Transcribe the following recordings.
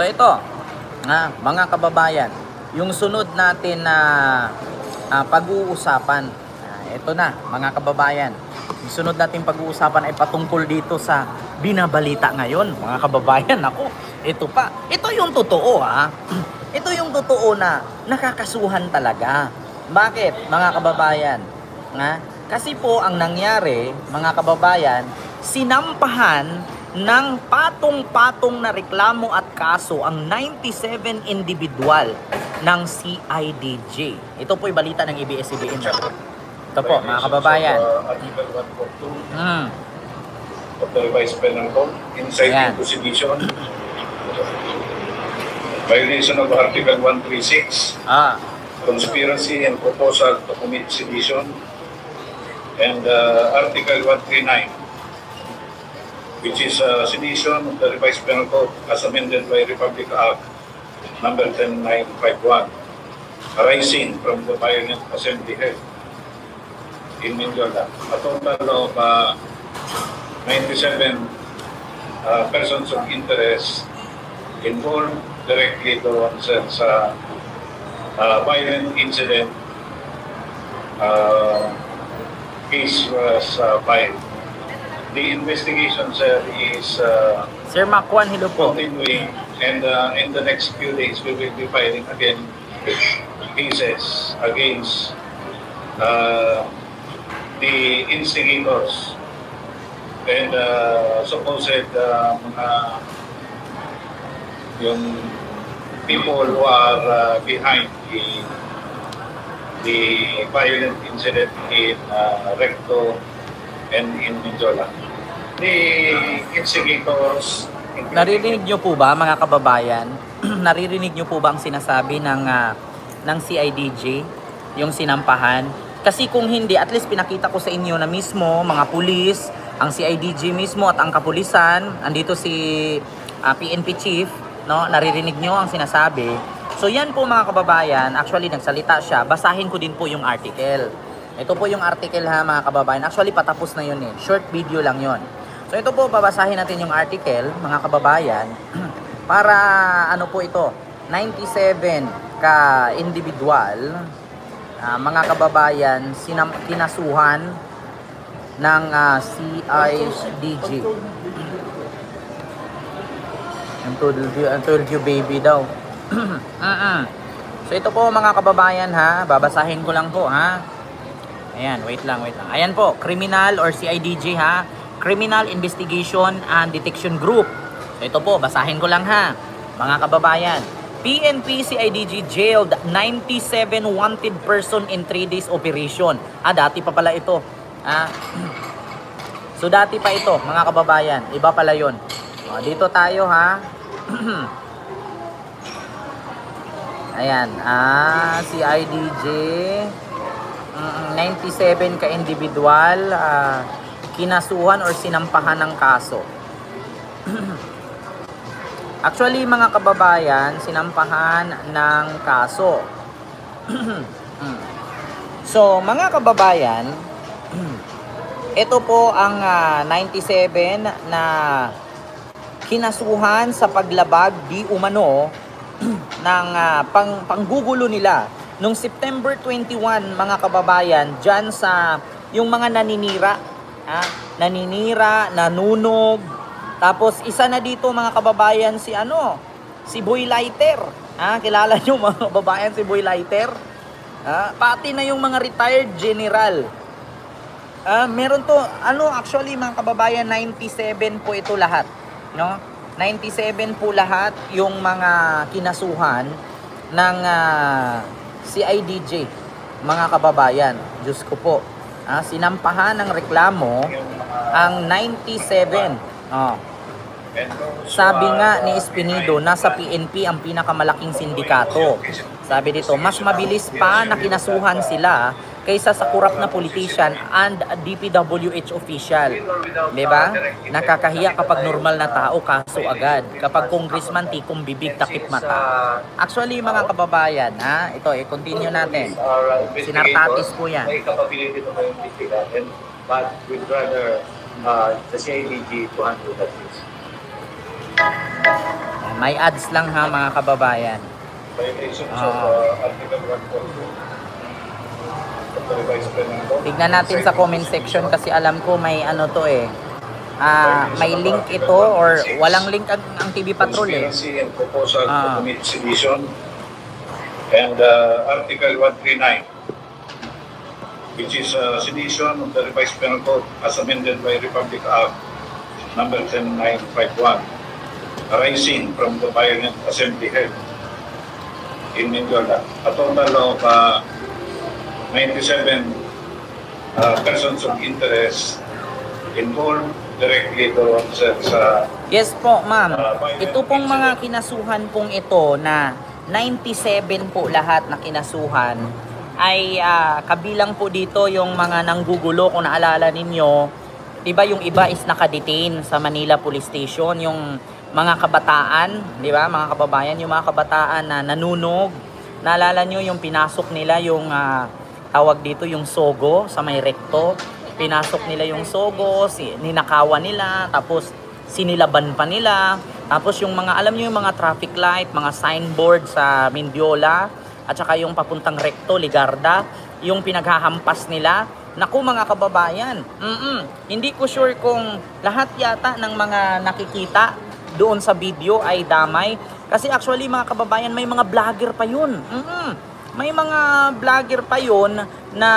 So ito, mga kababayan, yung sunod natin na pag-uusapan, ito na mga kababayan, yung sunod natin pag-uusapan ay patungkol dito sa binabalita ngayon, mga kababayan. Ako, ito yung totoo ito yung totoo na nakakasuhan talaga. Bakit mga kababayan? Kasi po ang nangyari mga kababayan, sinampahan ng patong-patong na reklamo at kaso ang 97 individual ng CIDG. Ito po yung balita ng ABS-CBN. Ito po, mga kababayan. Article 142 of the Revised Penal Code, inciting to sedition, violation of Article 136, conspiracy and proposal to commit sedition, and Article 139, which is sedition of the Revised Penal Code as amended by Republic Act number 10951, arising from the violent assembly held in Mindoro. A total of 97 persons of interest involved directly doon sa violent incident. Case was filed. The investigation, sir, is Sir Makwan, hello po. continuing, and in the next few days we will be filing again cases against the instigators and supposed mga yung people who are behind the violent incident in Recto and in Mindoro. The instigators. Naririnig nyo po ba mga kababayan? Naririnig nyo po ba ang sinasabi ng CIDG, yung sinampahan? Kasi kung hindi, at least pinakita ko sa inyo na mismo mga pulis, ang CIDG mismo at ang kapulisan, andito si PNP chief, no? Naririnig nyo ang sinasabi. So yan po mga kababayan, actually nagsalita siya. Basahin ko din po yung article. Ito po yung article mga kababayan. Actually patapos na yun short video lang yun. So ito po, babasahin natin yung article mga kababayan para ano po ito, 97 ka individual mga kababayan kinasuhan ng CIDG. Told you baby daw. So ito po mga kababayan babasahin ko lang po Ayan, wait lang. Ayan po, criminal or CIDG Criminal Investigation and Detection Group. So ito po, basahin ko lang mga kababayan. PNP CIDG jailed 97 wanted person in 3 days operation. Dati pa pala ito. So dati pa ito, mga kababayan. Iba pala yun. Dito tayo Ayan, CIDG 97 ka individual kinasuhan or sinampahan ng kaso. Actually mga kababayan, sinampahan ng kaso. So mga kababayan, ito po ang 97 na kinasuhan sa paglabag di umano ng panggugulo nila nung September 21 mga kababayan dyan sa yung mga naninira, nanunog. Tapos isa na dito mga kababayan si Boy Lighter. Kilala nyo mga kababayan si Boy Lighter? Pati na yung mga retired general. Meron to actually mga kababayan 97 po ito lahat, no? 97 po lahat yung mga kinasuhan ng CIDG mga kababayan. Diyos ko po. Sinampahan ng reklamo ang 97. Sabi nga ni Espinido, nasa PNP ang pinakamalaking sindikato. Sabi dito, mas mabilis pa na kinasuhan sila kaysa sa kurap na politician and DPWH official. Diba? Nakakahiya kapag normal na tao, kaso agad. Kapag congressman, tikong bibig, takip mata. Actually, mga kababayan, ito, i-continue natin. Sinartatis po yan. May capability to investigate, but we'd rather the CIDG to handle that case. May ads lang ha mga kababayan. Violations of Article 142 of the revised penal code. Tignan natin sa comment section kasi alam ko may ano to eh. May link ito or walang link ang TV Patrol eh. Conspiracy and proposal to commit sedition. And Article 139, which is sedition of the revised penal code as amended by Republic Act number 10951, arising from the violent assembly held in Mindoro. A total of 97 persons of interest involved directly doon sa Yes po, ma'am. Ito pong mga kinasuhan pong ito na 97 po lahat na kinasuhan ay kabilang po dito yung mga nanggugulo. Kung naalala ninyo, diba yung iba is nakadetain sa Manila Police Station, yung mga kabataan, diba mga kababayan, yung mga kabataan na nanunog. Naalala nyo yung pinasok nila yung tawag dito yung Sogo sa may Recto. Pinasok nila yung Sogo, ninakawan nila, tapos sinilaban pa nila. Tapos yung mga, alam nyo yung mga traffic light, mga signboard sa Mindiola, at saka yung papuntang Recto, Ligarda, yung pinaghahampas nila. Naku mga kababayan, hindi ko sure kung lahat yata ng mga nakikita doon sa video ay damay. Kasi actually mga kababayan, may mga vlogger pa yun. May mga vlogger pa yun na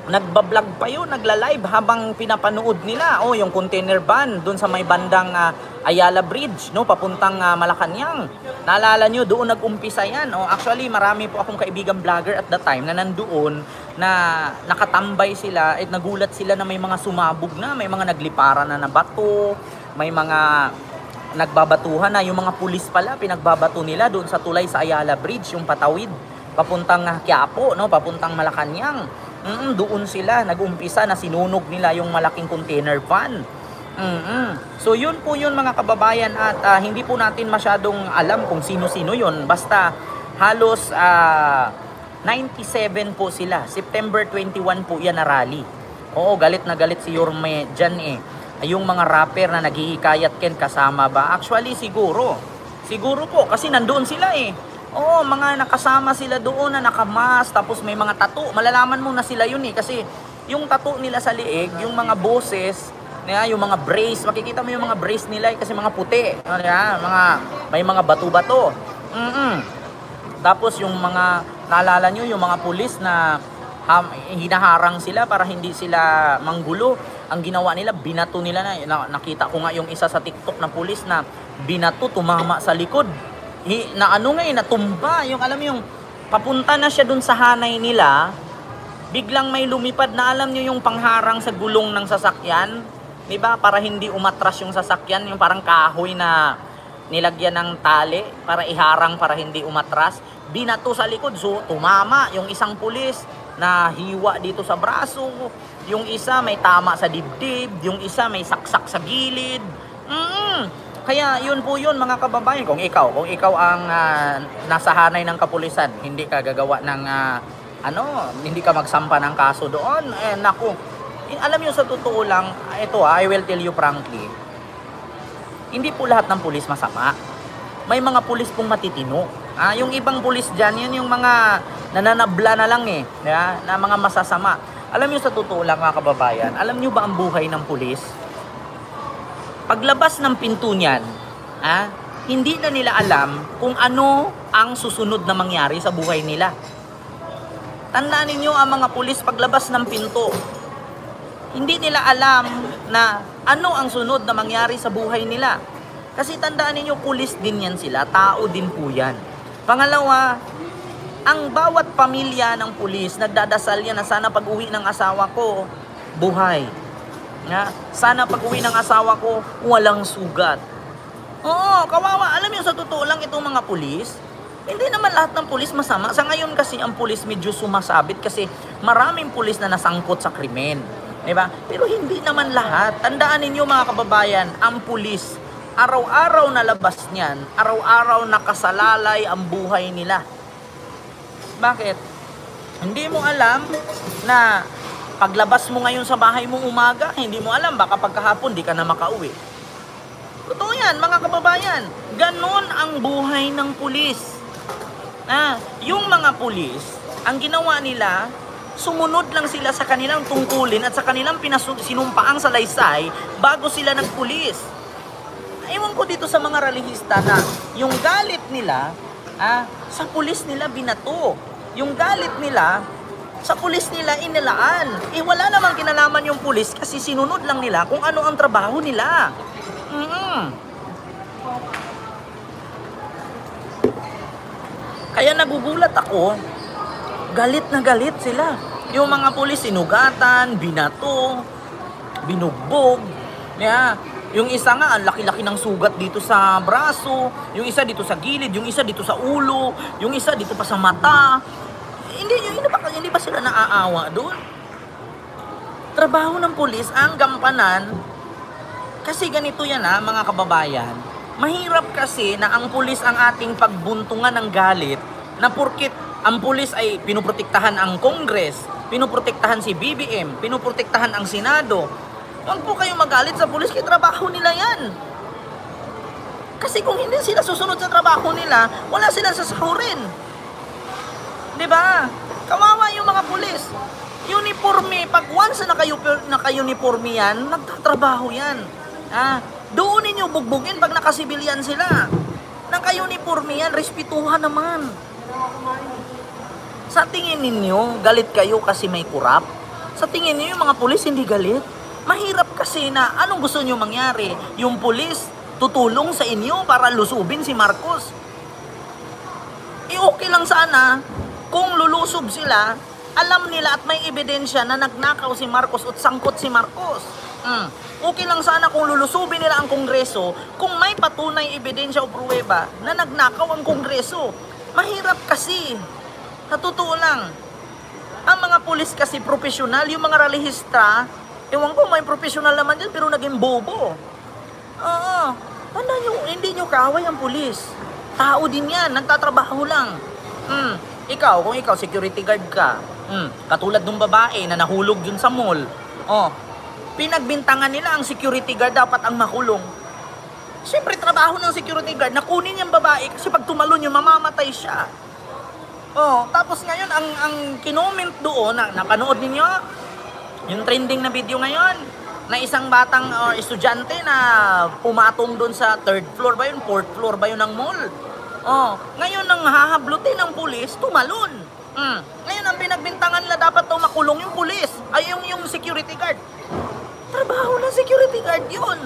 nagbablog pa yun, nagla-live habang pinapanood nila. Oh, yung container van doon sa may bandang Ayala Bridge, no, papuntang Malacanang. Naalala nyo, doon nag-umpisa yan. Oh, actually, marami po akong kaibigang vlogger at the time na nandoon na nakatambay sila at nagulat sila na may mga sumabog na, may mga nagliparan na bato, may mga nagbabatuhan na, yung mga pulis pala pinagbabato nila doon sa tulay sa Ayala Bridge, yung patawid papuntang Quiapo, no, papuntang Malacanang. Doon sila nag-umpisa na sinunog nila yung malaking container van. So yun po yun mga kababayan, at hindi po natin masyadong alam kung sino-sino yun. Basta halos 97 po sila. September 21 po yan na rally. Oo, galit na galit si Yorme dyan eh. Yung mga rapper na naghihikayat Ken kasama ba? Actually siguro po kasi nandoon sila eh. Oo, mga nakasama sila doon na nakamas, tapos may mga tattoo. Malalaman mo na sila yun eh, kasi yung tattoo nila sa liig, yung mga boses, yung mga brace, makikita mo yung mga brace nila kasi mga puti. May mga bato-bato. Tapos yung mga, naalala nyo, yung mga pulis na hinaharang sila para hindi sila manggulo. Ang ginawa nila, binato nila nakita ko nga yung isa sa TikTok na pulis na binato, tumama sa likod. Natumba, yung alam yung papunta na siya dun sa hanay nila, biglang may lumipad na alam nyo yung pangharang sa gulong ng sasakyan, diba? Para hindi umatras yung sasakyan, yung parang kahoy na nilagyan ng tali para iharang para hindi umatras, binato sa likod, so tumama yung isang pulis na hiwa dito sa braso, yung isa may tama sa dibdib, yung isa may saksak sa gilid. Kaya yun po yun mga kababayan, kung ikaw ang nasa hanay ng kapulisan, hindi ka gagawa ng hindi ka magsampa ng kaso doon, naku, alam niyo sa totoo lang, ito I will tell you frankly, hindi po lahat ng pulis masama. May mga pulis pong matitino. Yung ibang pulis dyan, yun yung mga nananabla na lang eh, na mga masasama. Alam niyo sa totoo lang mga kababayan, alam niyo ba ang buhay ng pulis? Paglabas ng pinto niyan, hindi na nila alam kung ano ang susunod na mangyari sa buhay nila. Tandaan ninyo ang mga pulis paglabas ng pinto, hindi nila alam na ano ang sunod na mangyari sa buhay nila. Kasi tandaan ninyo, pulis din yan sila, tao din po yan. Pangalawa, ang bawat pamilya ng pulis, nagdadasal yan na sana pag-uwi ng asawa ko, buhay. Sana pag-uwi ng asawa ko, walang sugat. Oo, kawawa. Alam mo, sa totoo lang itong mga pulis, hindi naman lahat ng pulis masama. Sa ngayon kasi ang pulis medyo sumasabit kasi maraming pulis na nasangkot sa krimen. Diba? Pero hindi naman lahat. Tandaan ninyo mga kababayan, ang pulis, araw-araw na labas niyan, araw-araw nakasalalay ang buhay nila. Bakit? Hindi mo alam na paglabas mo ngayon sa bahay mo umaga, hindi mo alam, baka pagkahapon di ka na makauwi. Totoo yan, mga kababayan. Ganon ang buhay ng pulis. Yung mga pulis, ang ginawa nila, sumunod lang sila sa kanilang tungkulin at sa kanilang sinumpaang salaysay bago sila nagpulis. Ewan ko dito sa mga relihista na yung galit nila, sa pulis nila binato. Yung galit nila, sa pulis nila inilaan. Wala namang kinalaman yung pulis kasi sinunod lang nila kung ano ang trabaho nila. Kaya nagugulat ako, galit na galit sila. Yung mga pulis sinugatan, binato, binugbog. Yung isa nga, ang laki-laki ng sugat dito sa braso, yung isa dito sa gilid, yung isa dito sa ulo, yung isa dito pa sa mata. Hindi ba sila naaawa doon? Trabaho ng pulis ang gampanan. Kasi ganito yan mga kababayan. Mahirap kasi na ang pulis ang ating pagbuntungan ng galit na porkit ang pulis ay pinoprotektahan ang Congress, pinoprotektahan si BBM, pinoprotektahan ang Senado. Huwag po kayong magalit sa pulis, kaya trabaho nila yan. Kasi kung hindi sila susunod sa trabaho nila, wala silang sasahurin. Diba? Kawawa yung mga pulis. Uniforme, pag once na naka-uniforme yan, nagtatrabaho yan. Doon ninyo bugbugin pag nakasibilyan sila. Naka-uniforme yan, respetuhan naman. Sa tingin ninyo, galit kayo kasi may kurap? Sa tingin niyo yung mga pulis hindi galit? Mahirap kasi na anong gusto nyo mangyari? Yung pulis tutulong sa inyo para lusubin si Marcos. Okay lang sana kung lulusob sila, alam nila at may ebidensya na nagnakaw si Marcos at sangkot si Marcos. Okay lang sana kung lulusubin nila ang Kongreso kung may patunay ebidensya o pruweba na nagnakaw ang Kongreso. Mahirap kasi. Sa totoo lang. Ang mga pulis kasi profesional, yung mga relihista, ewan ko, may profesional naman dyan pero naging bobo. Hindi nyo kaaway ang pulis. Tao din yan, nagtatrabaho lang. Kung ikaw security guard ka, katulad ng babae na nahulog dun sa mall, pinagbintangan nila ang security guard dapat ang makulong. Siyempre, trabaho ng security guard na kunin yung babae kasi pag tumalon yung mamamatay siya. Tapos ngayon, ang kinoment doon, napanood ninyo, yung trending na video ngayon, na isang batang estudyante na pumatong doon sa 3rd floor ba yun, 4th floor ba yun ng mall. Ngayon, nang hahablutin ng pulis, tumalon. Ngayon, ang pinagbintangan nila dapat daw makulong yung pulis, ay yung security guard. Trabaho ng security guard yun.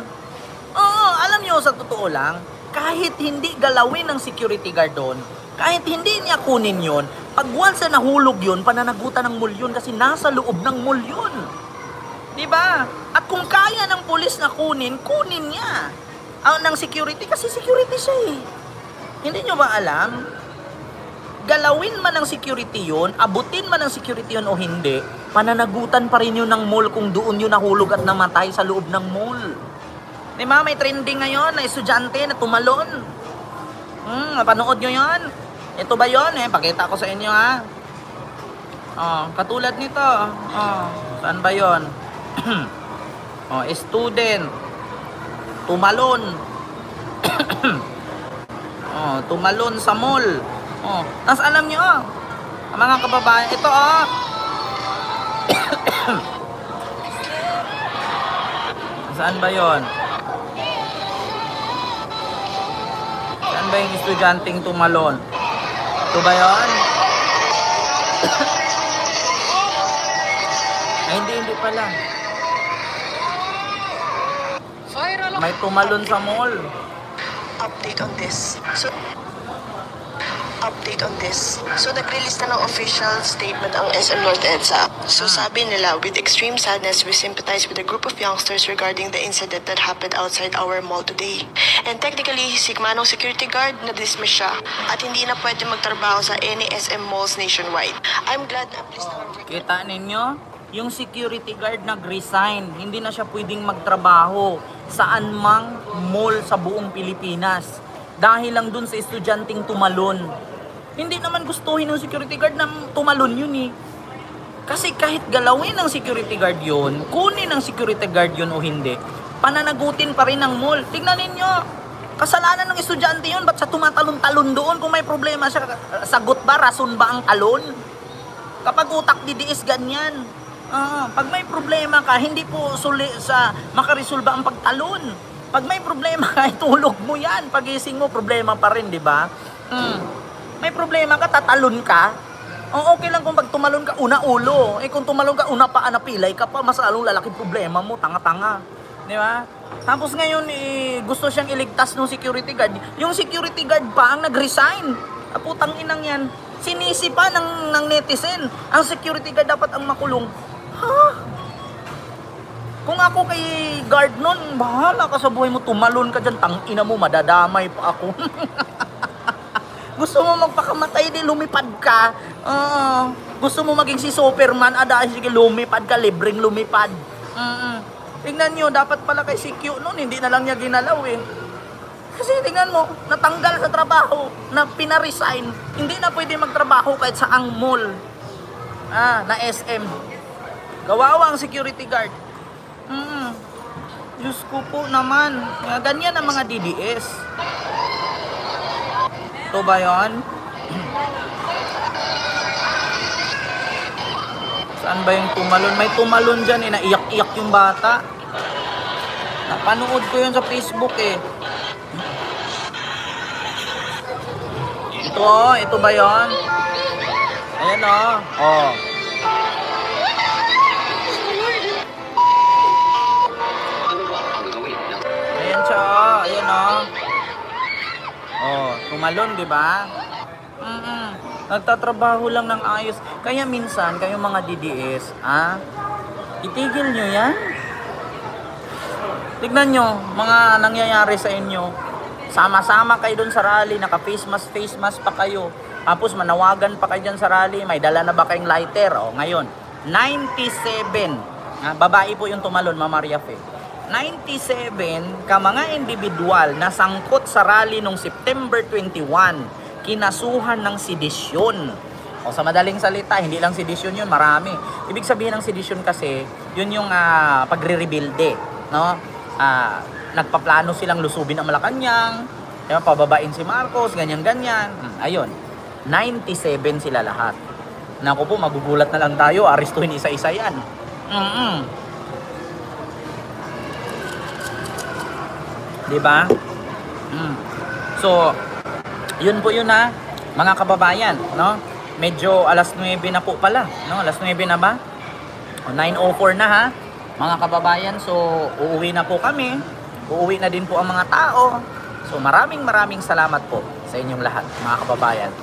Alam nyo, sa totoo lang, kahit hindi galawin ng security guard doon, kahit hindi niya kunin yun, pag once na nahulog yun, pananagutan ng mall yun kasi nasa loob ng mall yun. Diba? At kung kaya ng pulis na kunin niya. Ng security, kasi security siya eh. Hindi nyo ba alam? Galawin man ng security yun, abutin man ng security yun o hindi, pananagutan pa rin yun ng mall kung doon yun nahulog at namatay sa loob ng mall. Diba? May trending ngayon na estudyante na tumalon. Napanood nyo yun? Ito ba yun? Pakita ko sa inyo katulad nito. Saan ba yun? Student. Tumalon. Tumalon sa mall. Tapos alam nyo, mga kababayan, ito saan ba yun? Saan ba yung estudyanteng tumalon? Ito ba yun? Ay, hindi pala. May tumalon sa mall. Update on this. So, nag-release na ng official statement ang SM North EDSA. So, sabi nila, with extreme sadness, we sympathize with a group of youngsters regarding the incident that happened outside our mall today. And technically, si Manong security guard, na-dismiss siya at hindi na pwede magtrabaho sa any SM malls nationwide. I'm glad na please na... Kita ninyo? Yung security guard nag-resign. Hindi na siya pwedeng magtrabaho saan mang mall sa buong Pilipinas. Dahil lang dun sa estudyanteng tumalon. Hindi naman gustuhin ng security guard na tumalon yun eh. Kasi kahit galawin ng security guard yun, kunin ng security guard yun o hindi, pananagutin pa rin ng mall. Tignan ninyo, Kasalanan ng estudyante yun. Ba't siya tumatalon-talon doon? Kung may problema siya, sagot ba? Rason ba ang talon? Kapag utak didiis, ganyan. Pag may problema ka, hindi po makaresolba ang pagtalon. Pag may problema ka, itulog mo yan. Pagising mo, problema pa rin, di ba? May problema ka, tatalon ka. Okay lang kung pag tumalon ka, una ulo. Kung tumalon ka, una paa, napilay ka pa, mas lalong lalaki problema mo, tanga-tanga. Di ba? Tapos ngayon, gusto siyang iligtas ng security guard. Yung security guard pa ang nag-resign. Putang inang yan. Sinisi pa ng netizen. Ang security guard dapat ang makulong. Kung ako kay guard nun, bahala ka sa buhay mo, tumalon ka dyan, tangina mo, madadamay pa ako. Gusto mo magpakamatay, di lumipad ka. Gusto mo maging si Superman, dahil sige, lumipad ka, libreng lumipad. Tingnan nyo, dapat pala kay CQ nun, hindi na lang niya ginalaw Kasi tingnan mo, natanggal sa trabaho, na pinaresign, hindi na pwede magtrabaho kahit sa ang mall. Na SM. Kawawa ang security guard. Diyos ko po naman. Ganyan ang mga DDS. Ito ba yun? Saan ba yung tumalon? May tumalon dyan naiyak-iyak yung bata. Napanood ko yun sa Facebook Ito ba yun? Ayan Ayan siya Ayan tumalon, di ba? Nagtatrabaho lang ng ayos. Kaya minsan, kayong mga DDS, itigil nyo yan. Tignan nyo, mga nangyayari sa inyo. Sama-sama kayo dun sa rally, naka-face mask pa kayo. Tapos manawagan pa kayo dyan sa rally, may dala na ba kayong lighter? Ngayon, 97, babae po yung tumalon, Mama Maria Fe. 97 ka mga individual na sangkot sa rally nung September 21, kinasuhan ng sedisyon. Sa madaling salita, hindi lang sedisyon yun, marami. Ibig sabihin ng sedisyon kasi, yun yung pagre-rebuilde, no? Nagpaplano silang lusubin ang Malacanang, pababain si Marcos, ganyan-ganyan. Ayun, 97 sila lahat. Naku po, magugulat na lang tayo, arestuhin isa-isa yan. Diba? So, yun po yun mga kababayan, no? Medyo alas 9 na po pala, no? Alas 9 na ba? 9:04 na mga kababayan. So, uuwi na po kami. Uuwi na din po ang mga tao. So, maraming salamat po sa inyong lahat, mga kababayan.